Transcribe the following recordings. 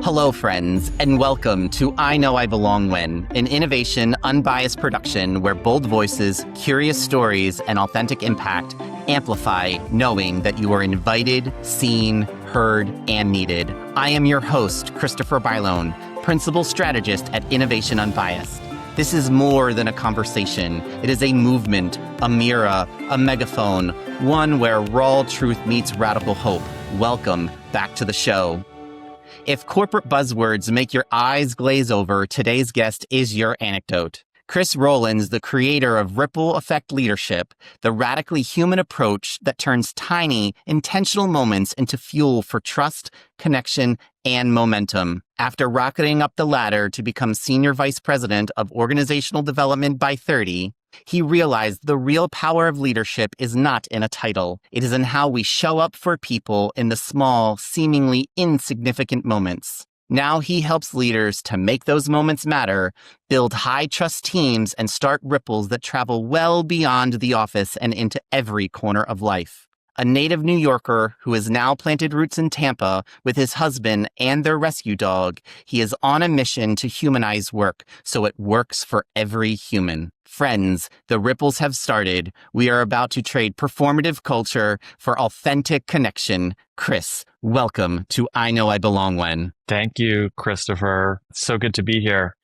Hello, friends, and welcome to I Know I Belong When, an innovation, unbiased production where bold voices, curious stories, and authentic impact amplify knowing that you are invited, seen, heard, and needed. I am your host, Christopher Bylone, Principal Strategist at Innovation Unbiased. This is more than a conversation. It is a movement, a mirror, a megaphone, one where raw truth meets radical hope. Welcome back to the show. If corporate buzzwords make your eyes glaze over, today's guest is your anecdote. Chris Rollins, the creator of Ripple Effect Leadership, the radically human approach that turns tiny, intentional moments into fuel for trust, connection, and momentum. After rocketing up the ladder to become Senior Vice President of Organizational Development by 30, he realized the real power of leadership is not in a title. It is in how we show up for people in the small, seemingly insignificant moments. Now he helps leaders to make those moments matter, build high-trust teams, and start ripples that travel well beyond the office and into every corner of life. A native New Yorker who has now planted roots in Tampa with his husband and their rescue dog, he is on a mission to humanize work so it works for every human. Friends, the ripples have started. We are about to trade performative culture for authentic connection. Chris, welcome to I Know I Belong When. Thank you, Christopher. It's so good to be here.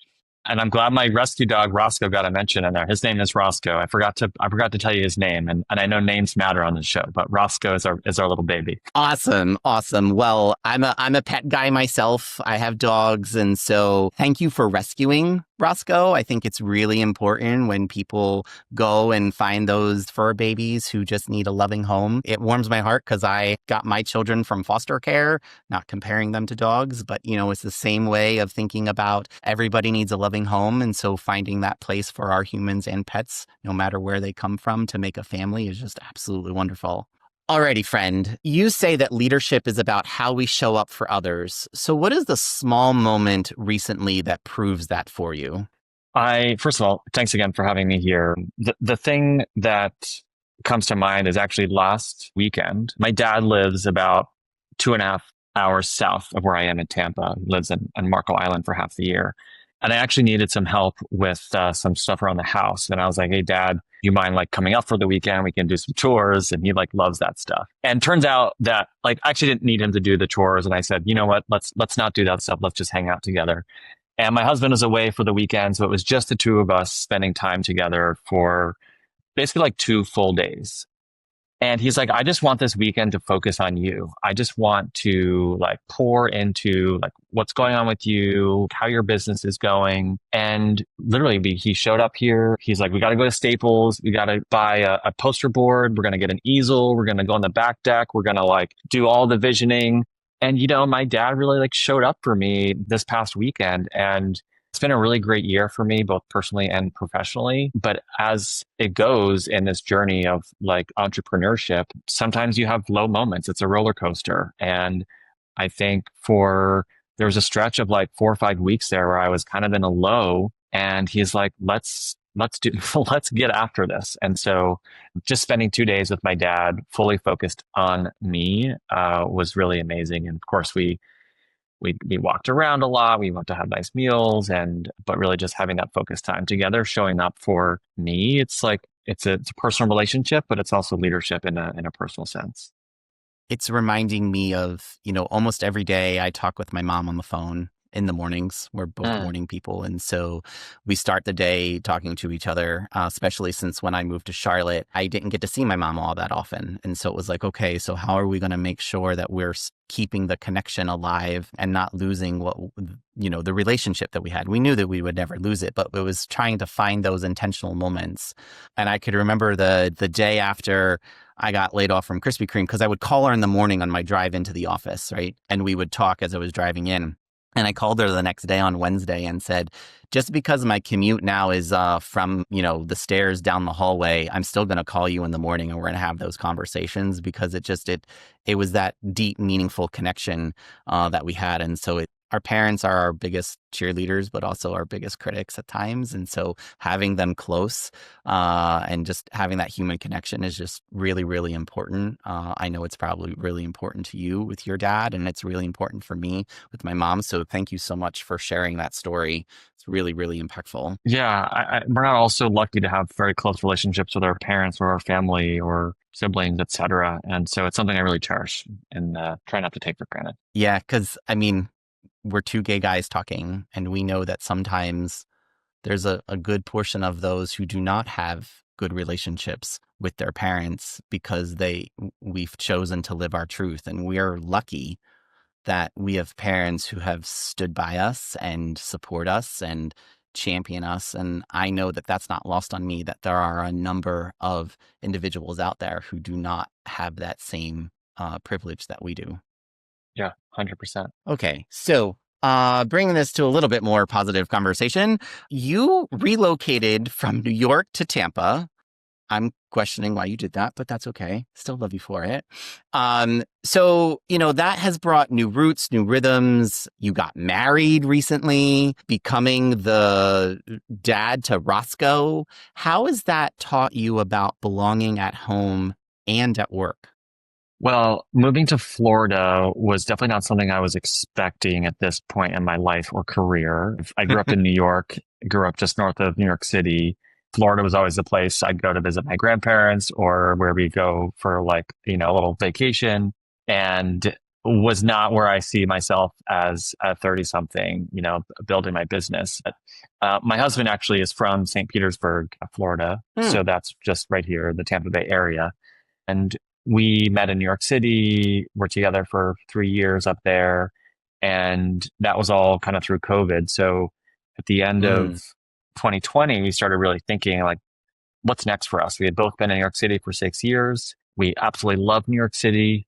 And I'm glad my rescue dog Roscoe got a mention in there. His name is Roscoe. I forgot to tell you his name, and I know names matter on the show, but Roscoe is our little baby. Awesome. Well, I'm a pet guy myself. I have dogs, and so thank you for rescuing Roscoe. I think it's really important when people go and find those fur babies who just need a loving home. It warms my heart because I got my children from foster care, not comparing them to dogs, but it's the same way of thinking about everybody needs a loving home. And so finding that place for our humans and pets, no matter where they come from, to make a family is just absolutely wonderful. Alrighty, friend, you say that leadership is about how we show up for others. So what is the small moment recently that proves that for you? First of all, thanks again for having me here. The thing that comes to mind is actually last weekend. My dad lives about 2.5 hours south of where I am in Tampa. He lives on Marco Island for half the year. And I actually needed some help with some stuff around the house. And I was like, hey, Dad, you mind coming up for the weekend? We can do some chores. And he loves that stuff. And turns out that I actually didn't need him to do the chores. And I said, you know what, let's not do that stuff. Let's just hang out together. And my husband was away for the weekend. So it was just the two of us spending time together for basically 2 full days. And he's like, I just want this weekend to focus on you. I just want to pour into what's going on with you, how your business is going. And literally he showed up here. He's like, we got to go to Staples. We got to buy a poster board. We're going to get an easel. We're going to go on the back deck. We're going to do all the visioning. And, my dad really showed up for me this past weekend. And it's been a really great year for me, both personally and professionally. But as it goes in this journey of entrepreneurship, sometimes you have low moments. It's a roller coaster. And I think there was a stretch of 4 or 5 weeks there where I was kind of in a low, and he's like, let's get after this. And so just spending 2 days with my dad, fully focused on me, was really amazing. And of course, we walked around a lot. We went to have nice meals, but really just having that focused time together, showing up for me. It's it's a personal relationship, but it's also leadership in a personal sense. It's reminding me of, almost every day I talk with my mom on the phone in the mornings. We're both morning people. And so we start the day talking to each other, especially since when I moved to Charlotte, I didn't get to see my mom all that often. And so it was okay, so how are we going to make sure that we're keeping the connection alive and not losing the relationship that we had? We knew that we would never lose it, but it was trying to find those intentional moments. And I could remember the day after I got laid off from Krispy Kreme, because I would call her in the morning on my drive into the office, right? And we would talk as I was driving in. And I called her the next day on Wednesday and said, just because my commute now is from, the stairs down the hallway, I'm still going to call you in the morning and we're going to have those conversations, because it was that deep, meaningful connection that we had. And so our parents are our biggest cheerleaders, but also our biggest critics at times. And so having them close and just having that human connection is just really, really important. I know it's probably really important to you with your dad, and it's really important for me with my mom. So thank you so much for sharing that story. It's really, really impactful. Yeah, we're not also lucky to have very close relationships with our parents or our family or siblings, etc. And so it's something I really cherish and try not to take for granted. Yeah, because I mean, we're two gay guys talking, and we know that sometimes there's a good portion of those who do not have good relationships with their parents because we've chosen to live our truth. And we are lucky that we have parents who have stood by us and support us and champion us. And I know that that's not lost on me, that there are a number of individuals out there who do not have that same privilege that we do. Yeah, 100%. Okay, so bringing this to a little bit more positive conversation, you relocated from New York to Tampa. I'm questioning why you did that, but that's okay. Still love you for it. So, that has brought new roots, new rhythms. You got married recently, becoming the dad to Roscoe. How has that taught you about belonging at home and at work? Well, moving to Florida was definitely not something I was expecting at this point in my life or career. I grew up in New York, grew up just north of New York City. Florida was always the place I'd go to visit my grandparents or where we go for like, a little vacation, and was not where I see myself as a 30 something, building my business. My husband actually is from St. Petersburg, Florida. Hmm. So that's just right here, the Tampa Bay area. And we met in New York City. We're together for 3 years up there. And that was all kind of through COVID. So at the end of Mm. 2020, we started really thinking like, what's next for us? We had both been in New York City for 6 years. We absolutely love New York City.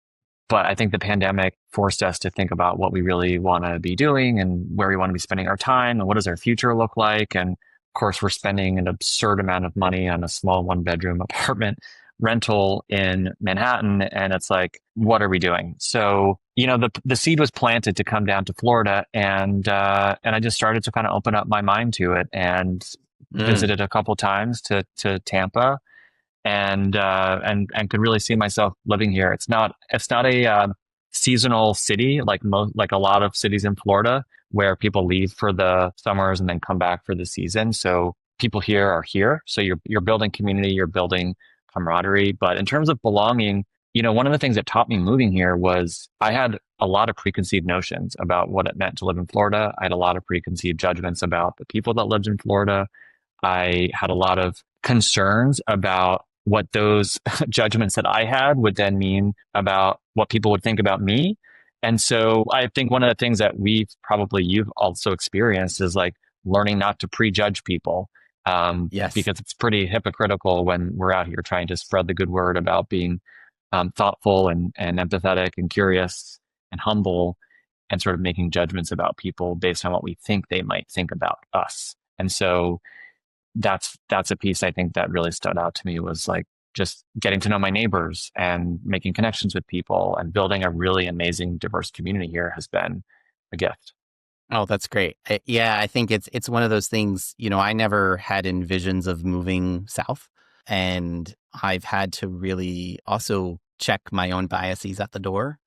But I think the pandemic forced us to think about what we really want to be doing and where we want to be spending our time and what does our future look like. And of course, we're spending an absurd amount of money on a small 1 bedroom apartment rental in Manhattan. And it's like, what are we doing? So, the seed was planted to come down to Florida, and I just started to kind of open up my mind to it and Mm. visited a couple times to Tampa, and could really see myself living here. It's not a seasonal city like a lot of cities in Florida where people leave for the summers and then come back for the season. So people here are here. So you're building community, you're building camaraderie. But in terms of belonging, one of the things that taught me moving here was I had a lot of preconceived notions about what it meant to live in Florida. I had a lot of preconceived judgments about the people that lived in Florida. I had a lot of concerns about what those judgments that I had would then mean about what people would think about me. And so I think one of the things that you've also experienced is like learning not to prejudge people, Yes. because it's pretty hypocritical when we're out here trying to spread the good word about being thoughtful and empathetic and curious and humble, and sort of making judgments about people based on what we think they might think about us. And so that's a piece I think that really stood out to me, was like just getting to know my neighbors and making connections with people and building a really amazing diverse community here has been a gift. Oh, that's great. Yeah, I think it's one of those things, I never had envisions of moving south, and I've had to really also check my own biases at the door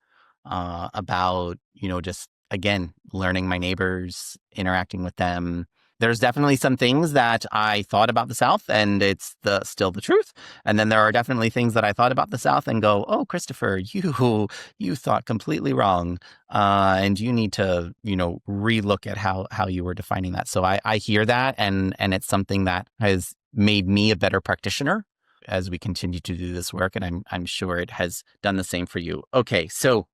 about, just again, learning my neighbors, interacting with them. There's definitely some things that I thought about the South, and it's still the truth. And then there are definitely things that I thought about the South and go, "Oh, Christopher, you thought completely wrong, and you need to relook at how you were defining that." So I hear that, and it's something that has made me a better practitioner as we continue to do this work, and I'm sure it has done the same for you. Okay, so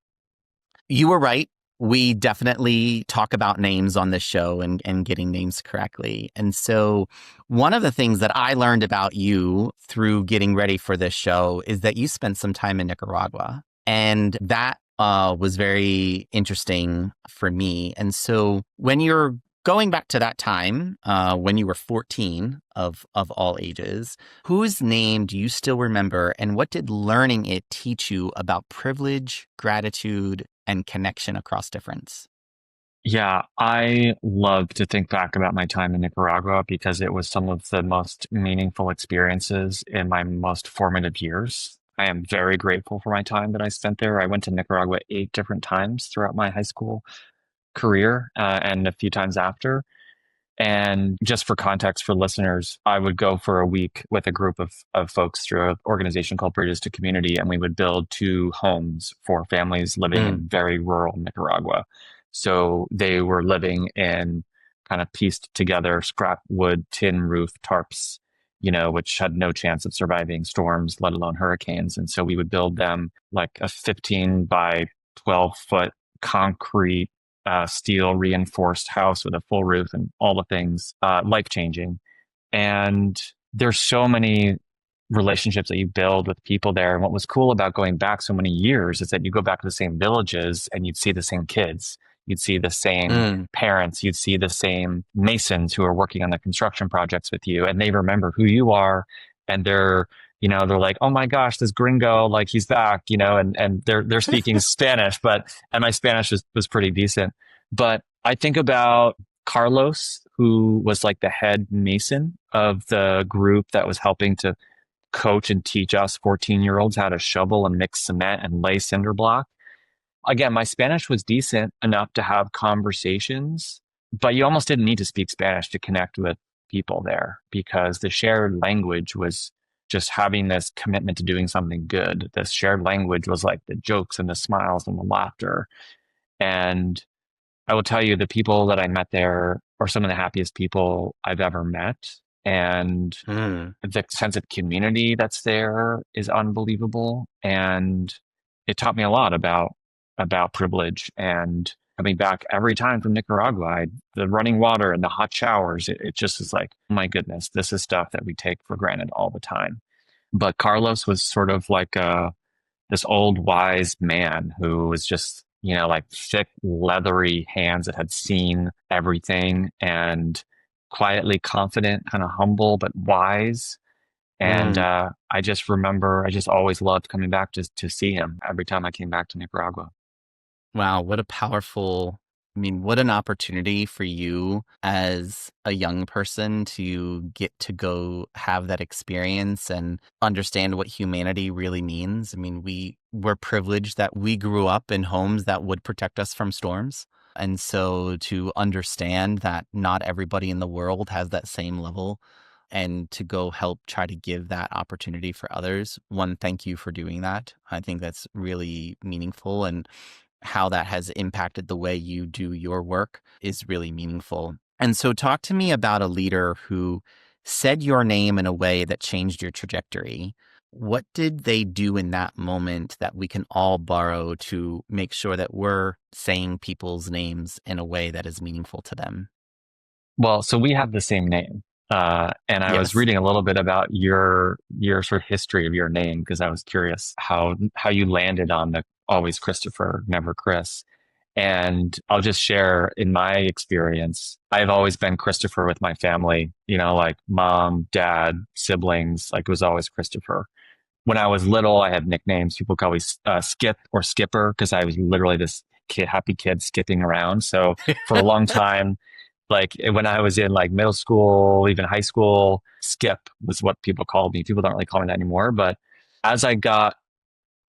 you were right. We definitely talk about names on this show and getting names correctly. And so one of the things that I learned about you through getting ready for this show is that you spent some time in Nicaragua. And that was very interesting for me. And so when you're going back to that time, when you were 14 of all ages, whose name do you still remember, and what did learning it teach you about privilege, gratitude, and connection across difference? Yeah, I love to think back about my time in Nicaragua because it was some of the most meaningful experiences in my most formative years. I am very grateful for my time that I spent there. I went to Nicaragua 8 different times throughout my high school career, and a few times after. And just for context for listeners, I would go for a week with a group of folks through an organization called Bridges to Community, and we would build 2 homes for families living Mm, in very rural Nicaragua. So they were living in kind of pieced together scrap wood, tin roof tarps, which had no chance of surviving storms, let alone hurricanes. And so we would build them like a 15 by 12-foot concrete steel reinforced house with a full roof and all the things, life changing. And there's so many relationships that you build with people there. And what was cool about going back so many years is that you go back to the same villages and you'd see the same kids. You'd see the same mm. parents. You'd see the same masons who are working on the construction projects with you. And they remember who you are. And they're like, oh my gosh, this gringo, like he's back, and they're speaking Spanish, and my Spanish was pretty decent. But I think about Carlos, who was like the head mason of the group that was helping to coach and teach us 14-year-olds how to shovel and mix cement and lay cinder block. Again, my Spanish was decent enough to have conversations, but you almost didn't need to speak Spanish to connect with people there because the shared language was just having this commitment to doing something good. This shared language was like the jokes and the smiles and the laughter. And I will tell you, the people that I met there are some of the happiest people I've ever met. And Mm. the sense of community that's there is unbelievable. And it taught me a lot about privilege and coming back every time from Nicaragua. The running water and the hot showers, it just is like, oh my goodness, this is stuff that we take for granted all the time. But Carlos was sort of like this old wise man who was just, like thick, leathery hands that had seen everything and quietly confident, kind of humble, but wise. And Mm. I just remember, I just always loved coming back just to see him every time I came back to Nicaragua. Wow, what a powerful, I mean, what an opportunity for you as a young person to get to go have that experience and understand what humanity really means. I mean, we're privileged that we grew up in homes that would protect us from storms. And so to understand that not everybody in the world has that same level and to go help try to give that opportunity for others. One, thank you for doing that. I think that's really meaningful. And how that has impacted the way you do your work is really meaningful. And so, talk to me about a leader who said your name in a way that changed your trajectory. What did they do in that moment that we can all borrow to make sure that we're saying people's names in a way that is meaningful to them? Well, so we have the same name. And I was Yes. reading a little bit about your sort of history of your name because I was curious how you landed on the always Christopher, never Chris. And I'll just share in my experience, I've always been Christopher with my family, like mom, dad, siblings, like it was always Christopher. When I was little, I had nicknames. People call me Skip or Skipper because I was literally this happy kid skipping around. So for a long time, like when I was in like middle school, even high school, Skip was what people called me. People don't really call me that anymore. But as I got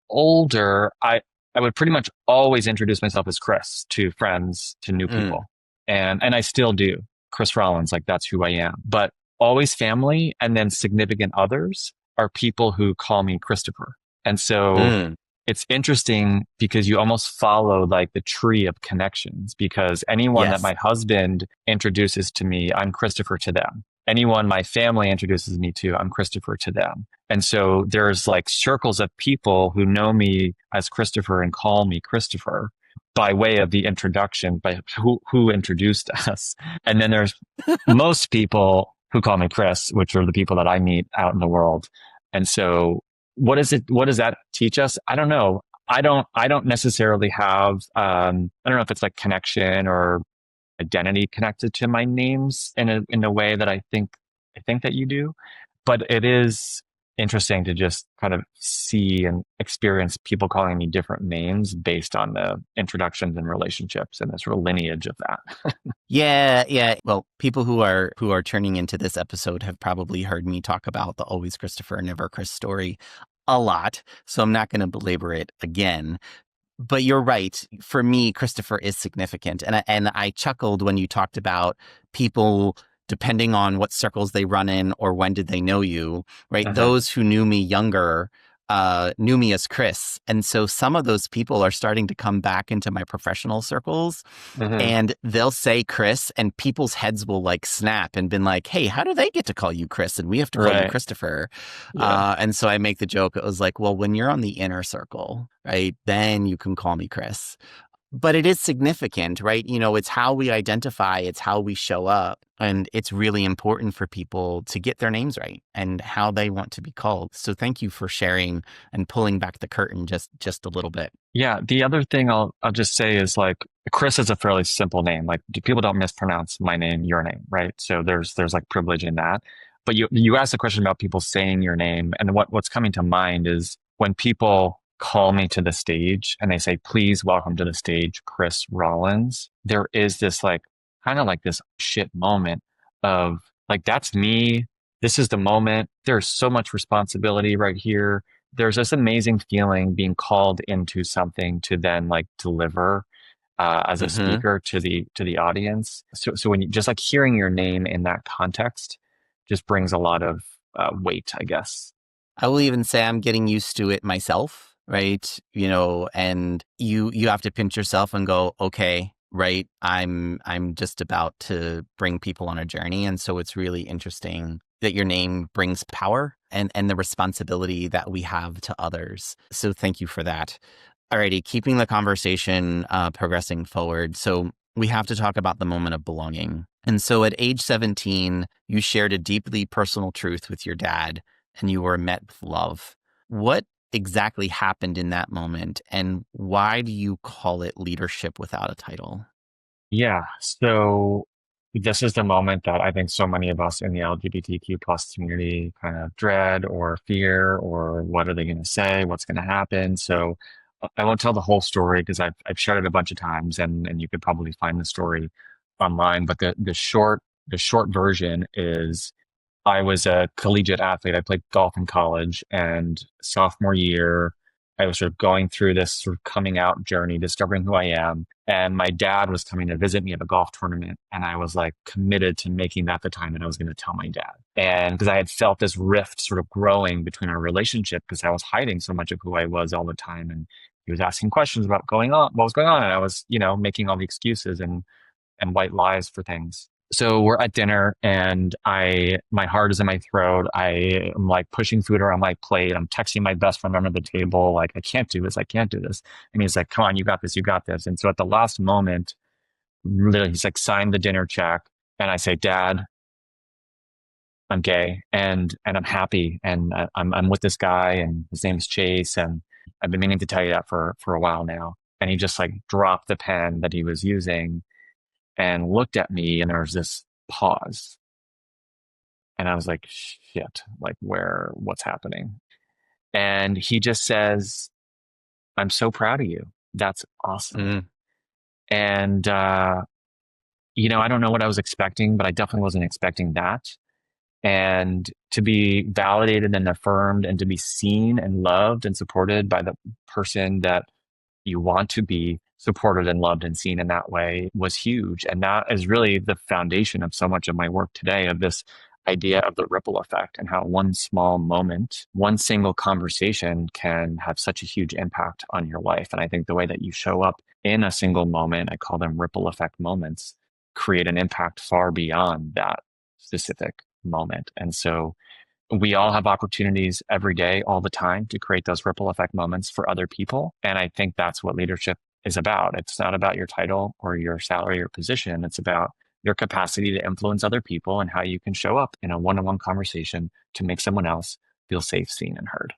older, I would pretty much always introduce myself as Chris to friends, to new Mm, people. And I still do. Chris Rollins, like that's who I am. But always family and then significant others are people who call me Christopher. And so mm, it's interesting because you almost follow like the tree of connections because anyone that yes. my husband introduces to me, I'm Christopher to them. Anyone my family introduces me to, I'm Christopher to them. And so there's like circles of people who know me as Christopher and call me Christopher by way of the introduction, by who introduced us. And then there's most people who call me Chris, which are the people that I meet out in the world. And so what does that teach us? I don't know. I don't necessarily have I don't know if it's like connection or identity connected to my names in a way that I think that you do, but it is interesting to just kind of see and experience people calling me different names based on the introductions and relationships and the sort of lineage of that. Yeah, yeah. Well, people who are turning into this episode have probably heard me talk about the always Christopher, never Chris story a lot. So I'm not going to belabor it again. But you're right. For me, Christopher is significant. And I chuckled when you talked about people, depending on what circles they run in or when did they know you, right? Uh-huh. Those who knew me younger knew me as Chris. And so some of those people are starting to come back into my professional circles Uh-huh. and they'll say Chris and people's heads will like snap and been like, hey, how do they get to call you Chris? And we have to call you Right. Christopher. Yeah. And so I make the joke. It was like, well, when you're on the inner circle, right, then you can call me Chris. But it is significant, right? You know, it's how we identify, it's how we show up. And it's really important for people to get their names right and how they want to be called. So thank you for sharing and pulling back the curtain just a little bit. Yeah. The other thing I'll just say is like Chris is a fairly simple name. Like people don't mispronounce my name, your name, right? So there's like privilege in that. But you asked a question about people saying your name, and what's coming to mind is when people call me to the stage and they say, please welcome to the stage, Chris Rollins. There is this like kind of like this shit moment of like, that's me. This is the moment. There's so much responsibility right here. There's this amazing feeling being called into something to then like deliver as a Mm-hmm. speaker to the audience. So when you just like hearing your name in that context just brings a lot of weight, I guess. I will even say I'm getting used to it myself, right? You know, and you have to pinch yourself and go, okay, right? I'm just about to bring people on a journey. And so it's really interesting that your name brings power and the responsibility that we have to others. So thank you for that. Alrighty, keeping the conversation progressing forward. So we have to talk about the moment of belonging. And so at age 17, you shared a deeply personal truth with your dad and you were met with love. What exactly happened in that moment and why do you call it leadership without a title? Yeah. So this is the moment that I think so many of us in the LGBTQ plus community kind of dread or fear, or what are they going to say? What's going to happen? So I won't tell the whole story because I've shared it a bunch of times, and you could probably find the story online. But the short version is I was a collegiate athlete. I played golf in college, and sophomore year, I was sort of going through this sort of coming out journey, discovering who I am. And my dad was coming to visit me at a golf tournament. And I was like committed to making that the time that I was going to tell my dad. And because I had felt this rift sort of growing between our relationship because I was hiding so much of who I was all the time. And he was asking questions about what was going on. And I was, making all the excuses and white lies for things. So we're at dinner and my heart is in my throat. I am like pushing food around my plate. I'm texting my best friend under the table. Like, I can't do this. I can't do this. And he's like, come on, you got this. You got this. And so at the last moment, literally he's like, sign the dinner check. And I say, Dad, I'm gay and I'm happy. And I'm with this guy and his name's Chase. And I've been meaning to tell you that for a while now. And he just like dropped the pen that he was using and looked at me, and there was this pause. And I was like, shit, like what's happening? And he just says, I'm so proud of you. That's awesome. Mm. And, I don't know what I was expecting, but I definitely wasn't expecting that. And to be validated and affirmed and to be seen and loved and supported by the person that you want to be supported and loved and seen in that way was huge. And that is really the foundation of so much of my work today, of this idea of the ripple effect and how one small moment, one single conversation can have such a huge impact on your life. And I think the way that you show up in a single moment, I call them ripple effect moments, create an impact far beyond that specific moment. And so we all have opportunities every day, all the time, to create those ripple effect moments for other people. And I think that's what leadership is about. It's not about your title or your salary or position. It's about your capacity to influence other people and how you can show up in a one-on-one conversation to make someone else feel safe, seen, and heard.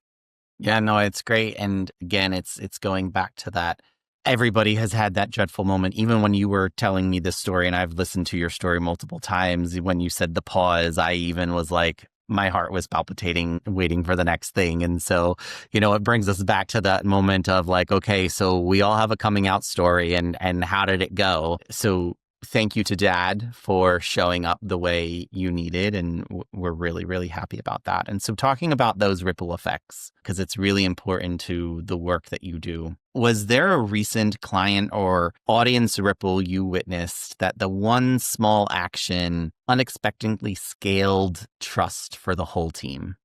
Yeah, no, it's great. And again, it's going back to that. Everybody has had that dreadful moment. Even when you were telling me this story, and I've listened to your story multiple times, when you said the pause, I even was like, my heart was palpitating, waiting for the next thing. And so, it brings us back to that moment of like, okay, so we all have a coming out story, and how did it go? So thank you to Dad for showing up the way you needed. And we're really, really happy about that. And so talking about those ripple effects, because it's really important to the work that you do. Was there a recent client or audience ripple you witnessed that the one small action unexpectedly scaled trust for the whole team?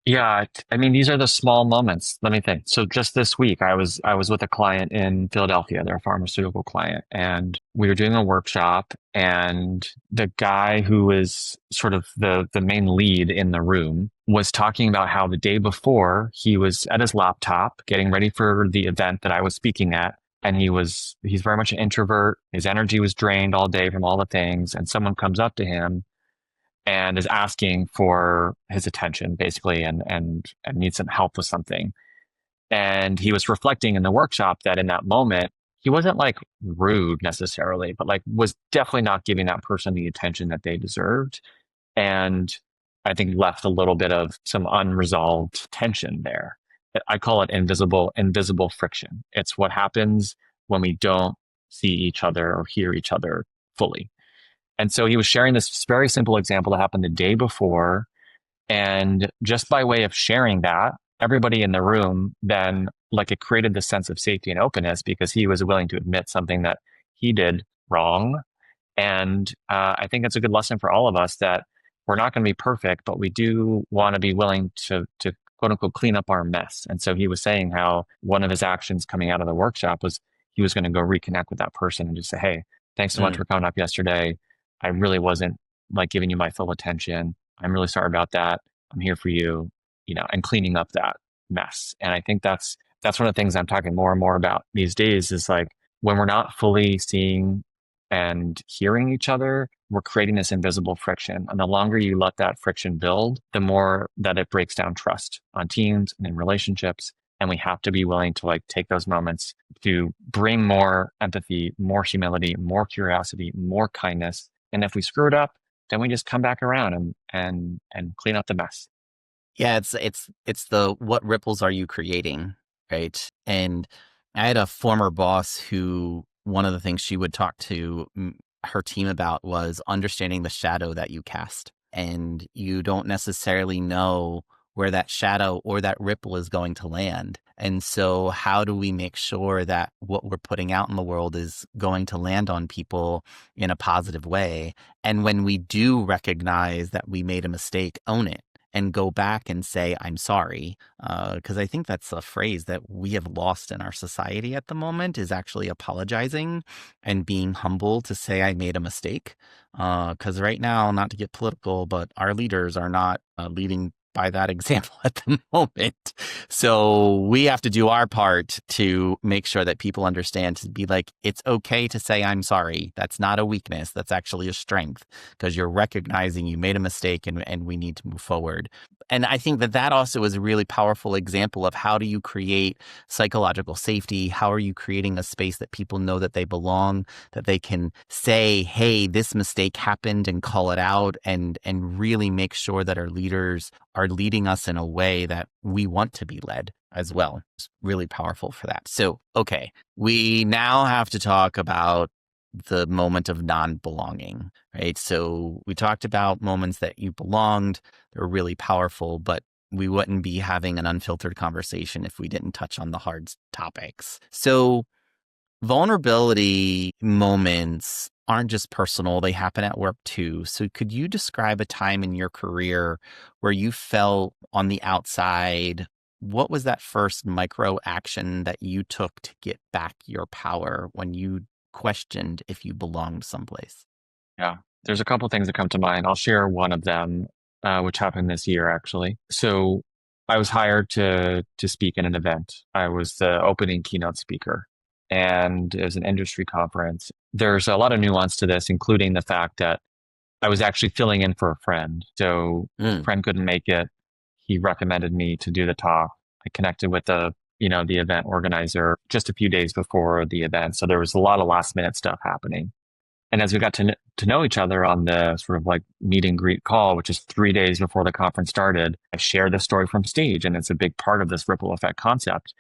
Yeah, I mean, these are the small moments. Let me think. So just this week, I was with a client in Philadelphia. They're a pharmaceutical client, and we were doing a workshop. And the guy who is sort of the main lead in the room was talking about how the day before he was at his laptop getting ready for the event that I was speaking at. And he's very much an introvert. His energy was drained all day from all the things. And someone comes up to him and is asking for his attention basically and needs some help with something. And he was reflecting in the workshop that in that moment, he wasn't like rude necessarily, but like was definitely not giving that person the attention that they deserved. And I think left a little bit of some unresolved tension there. I call it invisible friction. It's what happens when we don't see each other or hear each other fully. And so he was sharing this very simple example that happened the day before. And just by way of sharing that, everybody in the room then, like, it created this sense of safety and openness because he was willing to admit something that he did wrong. And I think it's a good lesson for all of us that we're not going to be perfect, but we do want to be willing to quote unquote clean up our mess. And so he was saying how one of his actions coming out of the workshop was he was going to go reconnect with that person and just say, hey, thanks so much for coming up yesterday. I really wasn't like giving you my full attention. I'm really sorry about that. I'm here for you, and cleaning up that mess. And I think that's one of the things I'm talking more and more about these days is like when we're not fully seeing and hearing each other, we're creating this invisible friction. And the longer you let that friction build, the more that it breaks down trust on teams and in relationships. And we have to be willing to like take those moments to bring more empathy, more humility, more curiosity, more kindness. And if we screw it up, then we just come back around and clean up the mess. Yeah, it's the what ripples are you creating, right? And I had a former boss who one of the things she would talk to her team about was understanding the shadow that you cast. And you don't necessarily know where that shadow or that ripple is going to land. And so how do we make sure that what we're putting out in the world is going to land on people in a positive way? And when we do recognize that we made a mistake, own it and go back and say, I'm sorry. Because I think that's a phrase that we have lost in our society at the moment is actually apologizing and being humble to say I made a mistake. Because right now, not to get political, but our leaders are not leading by that example at the moment. So we have to do our part to make sure that people understand to be like, it's okay to say, I'm sorry. That's not a weakness. That's actually a strength because you're recognizing you made a mistake and we need to move forward. And I think that also is a really powerful example of how do you create psychological safety? How are you creating a space that people know that they belong, that they can say, hey, this mistake happened and call it out and really make sure that our leaders are leading us in a way that we want to be led as well. It's really powerful for that. So, okay, we now have to talk about the moment of non-belonging, right? So we talked about moments that you belonged. They're really powerful, but we wouldn't be having an unfiltered conversation if we didn't touch on the hard topics. So vulnerability moments aren't just personal, they happen at work too. So could you describe a time in your career where you felt on the outside? What was that first micro action that you took to get back your power when you questioned if you belonged someplace? Yeah, there's a couple things that come to mind. I'll share one of them, which happened this year actually. So I was hired to speak in an event. I was the opening keynote speaker, and it was an industry conference. There's a lot of nuance to this, including the fact that I was actually filling in for a friend. So a friend couldn't make it. He recommended me to do the talk. I connected with the event organizer just a few days before the event. So there was a lot of last minute stuff happening. And as we got to know each other on the sort of like meet and greet call, which is 3 days before the conference started, I shared the story from stage, and it's a big part of this ripple effect concept.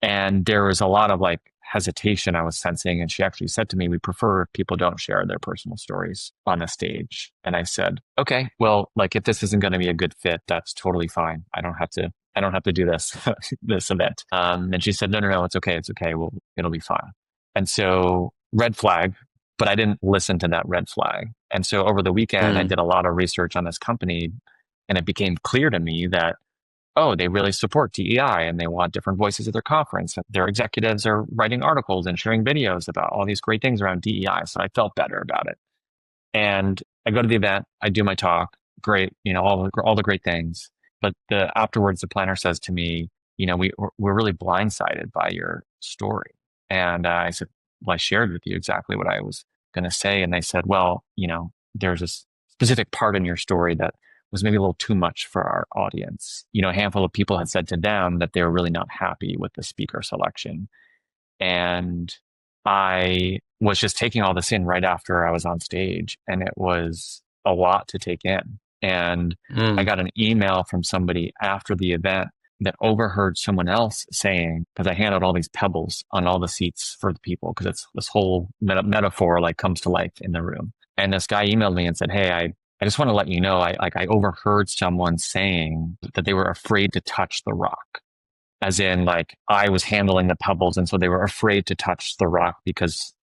And there was a lot of like hesitation I was sensing. And she actually said to me, we prefer if people don't share their personal stories on a stage. And I said, okay, well, like if this isn't going to be a good fit, that's totally fine. I don't have to do this, this event. And she said, no, it's okay. It's okay. Well, it'll be fine. And so red flag, but I didn't listen to that red flag. And so over the weekend, I did a lot of research on this company, and it became clear to me that, oh, they really support DEI and they want different voices at their conference. Their executives are writing articles and sharing videos about all these great things around DEI. So I felt better about it. And I go to the event, I do my talk, great, all the great things. But afterwards, the planner says to me, we're really blindsided by your story. And I said, well, I shared with you exactly what I was going to say. And they said, well, there's a specific part in your story that was maybe a little too much for our audience. A handful of people had said to them that they were really not happy with the speaker selection. And I was just taking all this in right after I was on stage, and it was a lot to take in. And I got an email from somebody after the event that overheard someone else saying, because I handed all these pebbles on all the seats for the people, because it's this whole metaphor like comes to life in the room. And this guy emailed me and said, hey, I just want to let you know, I overheard someone saying that they were afraid to touch the rock, as in like I was handling the pebbles. And so they were afraid to touch the rock because,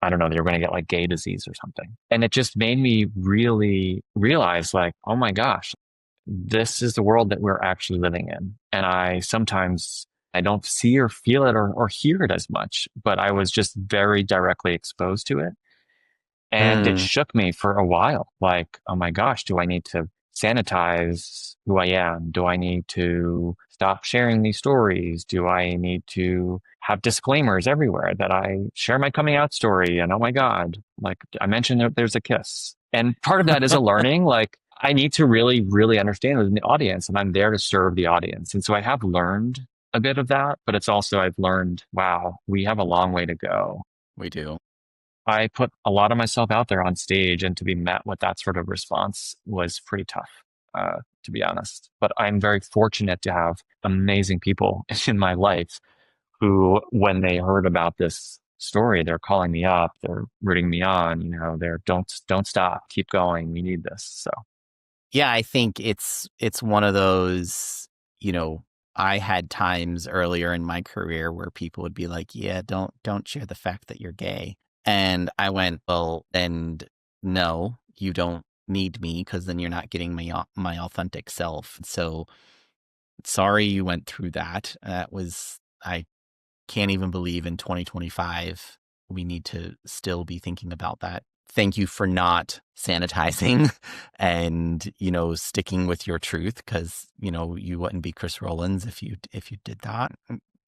I don't know, they were going to get like gay disease or something. And it just made me really realize like, oh my gosh, this is the world that we're actually living in. And I don't see or feel it or hear it as much, but I was just very directly exposed to it. And it shook me for a while. Like, oh my gosh, do I need to sanitize who I am? Do I need to stop sharing these stories? Do I need to have disclaimers everywhere that I share my coming out story? And oh my God, like I mentioned, there's a kiss. And part of that is a learning. Like I need to really, really understand within the audience, and I'm there to serve the audience. And so I have learned a bit of that, but it's also, I've learned, wow, we have a long way to go. We do. I put a lot of myself out there on stage, and to be met with that sort of response was pretty tough, to be honest. But I'm very fortunate to have amazing people in my life who, when they heard about this story, they're calling me up, they're rooting me on, they're don't stop, keep going, we need this. So yeah, I think it's one of those, I had times earlier in my career where people would be like, yeah, don't share the fact that you're gay. And I went, well, and no, you don't need me, because then you're not getting my authentic self. So sorry you went through that. I can't even believe in 2025 we need to still be thinking about that. Thank you for not sanitizing and, sticking with your truth, because, you wouldn't be Chris Rollins if you did that.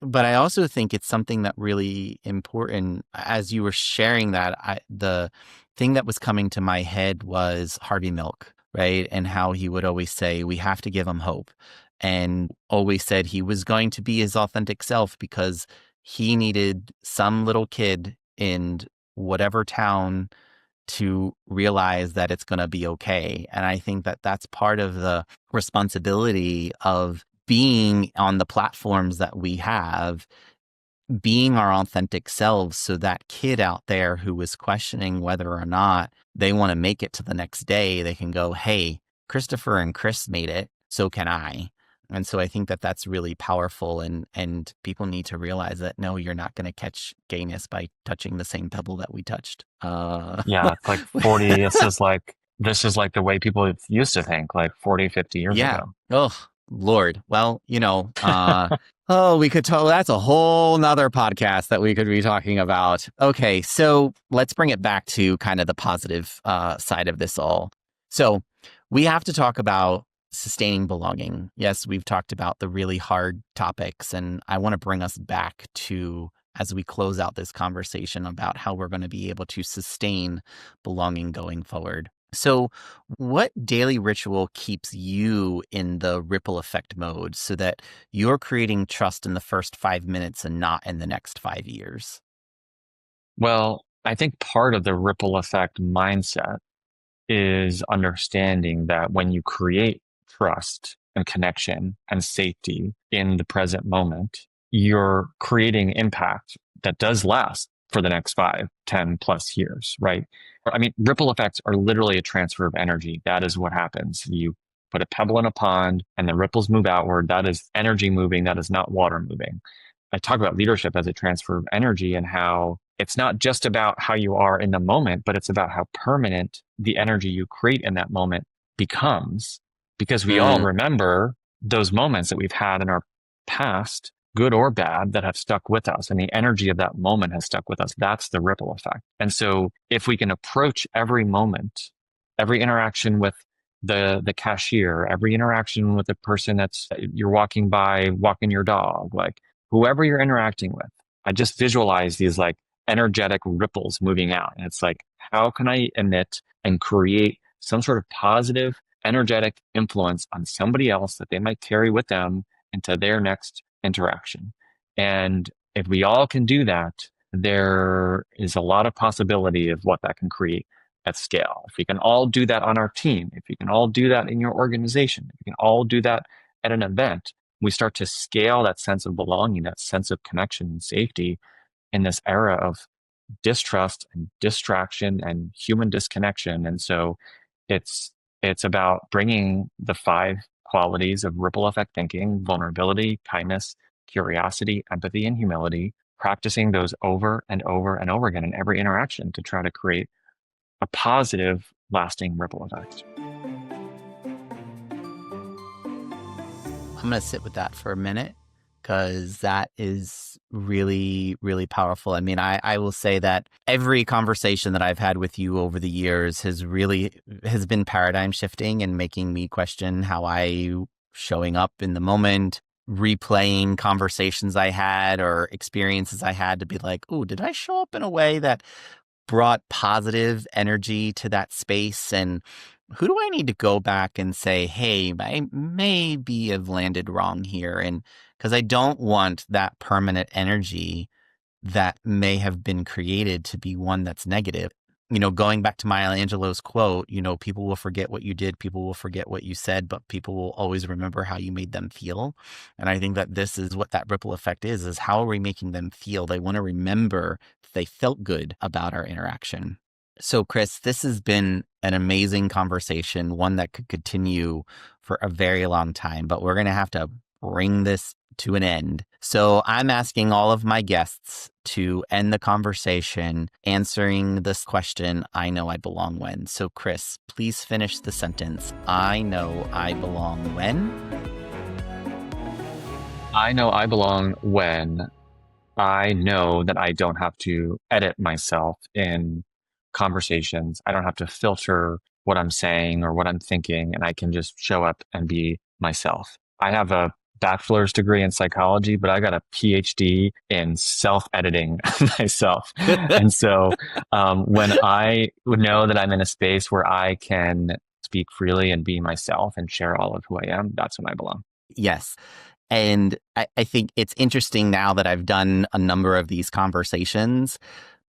But I also think it's something that really important. As you were sharing that, the thing that was coming to my head was Harvey Milk, right? And how he would always say, we have to give him hope. And always said he was going to be his authentic self because he needed some little kid in whatever town to realize that it's going to be okay. And I think that that's part of the responsibility of being on the platforms that we have, being our authentic selves, so that kid out there who is questioning whether or not they want to make it to the next day, they can go, hey, Christopher and Chris made it, so can I. And so I think that that's really powerful, and people need to realize that, no, you're not going to catch gayness by touching the same pebble that we touched. Yeah, it's like 40, this is like the way people used to think, like 40, 50 years ago. Oh, Lord. Well, we could talk. That's a whole nother podcast that we could be talking about. Okay, so let's bring it back to kind of the positive side of this all. So we have to talk about sustaining belonging. Yes, we've talked about the really hard topics, and I want to bring us back to, as we close out this conversation, about how we're going to be able to sustain belonging going forward. So what daily ritual keeps you in the ripple effect mode so that you're creating trust in the first 5 minutes and not in the next 5 years? Well, I think part of the ripple effect mindset is understanding that when you create trust and connection and safety in the present moment, you're creating impact that does last for the next 5, 10+ years, right? I mean, ripple effects are literally a transfer of energy. That is what happens. You put a pebble in a pond and the ripples move outward. That is energy moving. That is not water moving. I talk about leadership as a transfer of energy and how it's not just about how you are in the moment, but it's about how permanent the energy you create in that moment becomes. Because we all remember those moments that we've had in our past, good or bad, that have stuck with us. And the energy of that moment has stuck with us. That's the ripple effect. And so if we can approach every moment, every interaction with the cashier, every interaction with the person that's you're walking by, walking your dog, like whoever you're interacting with, I just visualize these like energetic ripples moving out. And it's like, how can I emit and create some sort of positive, energetic influence on somebody else that they might carry with them into their next interaction? And if we all can do that, there is a lot of possibility of what that can create at scale. If we can all do that on our team, if you can all do that in your organization, if you can all do that at an event, we start to scale that sense of belonging, that sense of connection and safety in this era of distrust and distraction and human disconnection. And so it's about bringing the 5 qualities of ripple effect thinking: vulnerability, kindness, curiosity, empathy, and humility, practicing those over and over and over again in every interaction to try to create a positive, lasting ripple effect. I'm going to sit with that for a minute because that is really, really powerful. I mean, I will say that every conversation that I've had with you over the years has been paradigm shifting and making me question how I showing up in the moment, replaying conversations I had or experiences I had to be like, oh, did I show up in a way that brought positive energy to that space? And who do I need to go back and say, hey, I maybe have landed wrong here? And because I don't want that permanent energy that may have been created to be one that's negative. You know, going back to Maya Angelou's quote, you know, people will forget what you did, people will forget what you said, but people will always remember how you made them feel. And I think that this is what that ripple effect is how are we making them feel? They want to remember that they felt good about our interaction. So, Chris, this has been an amazing conversation, one that could continue for a very long time, but we're going to have to bring this to an end. So I'm asking all of my guests to end the conversation answering this question, I know I belong when. So Chris, please finish the sentence. I know I belong when? I know I belong when I know that I don't have to edit myself in conversations. I don't have to filter what I'm saying or what I'm thinking, and I can just show up and be myself. I have a bachelor's degree in psychology, but I got a PhD in self-editing myself. And so when I would know that I'm in a space where I can speak freely and be myself and share all of who I am, that's when I belong. Yes. And I think it's interesting now that I've done a number of these conversations,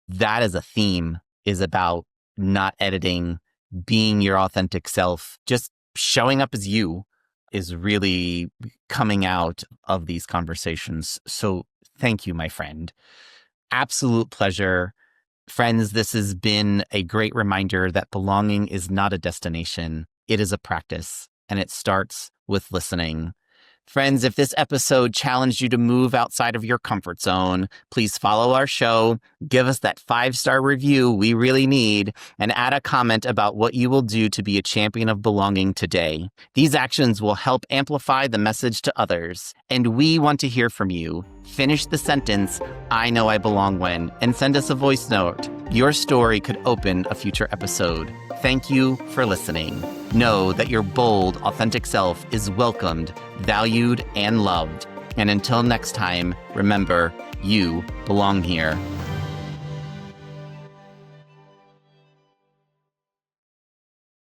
that as a theme is about not editing, being your authentic self, just showing up as you is really coming out of these conversations. So thank you, my friend. Absolute pleasure. Friends, this has been a great reminder that belonging is not a destination. It is a practice, and it starts with listening. Friends, if this episode challenged you to move outside of your comfort zone, please follow our show, give us that 5-star review we really need, and add a comment about what you will do to be a champion of belonging today. These actions will help amplify the message to others, and we want to hear from you. Finish the sentence, I know I belong when, and send us a voice note. Your story could open a future episode. Thank you for listening. Know that your bold, authentic self is welcomed, valued, and loved. And until next time, remember, you belong here.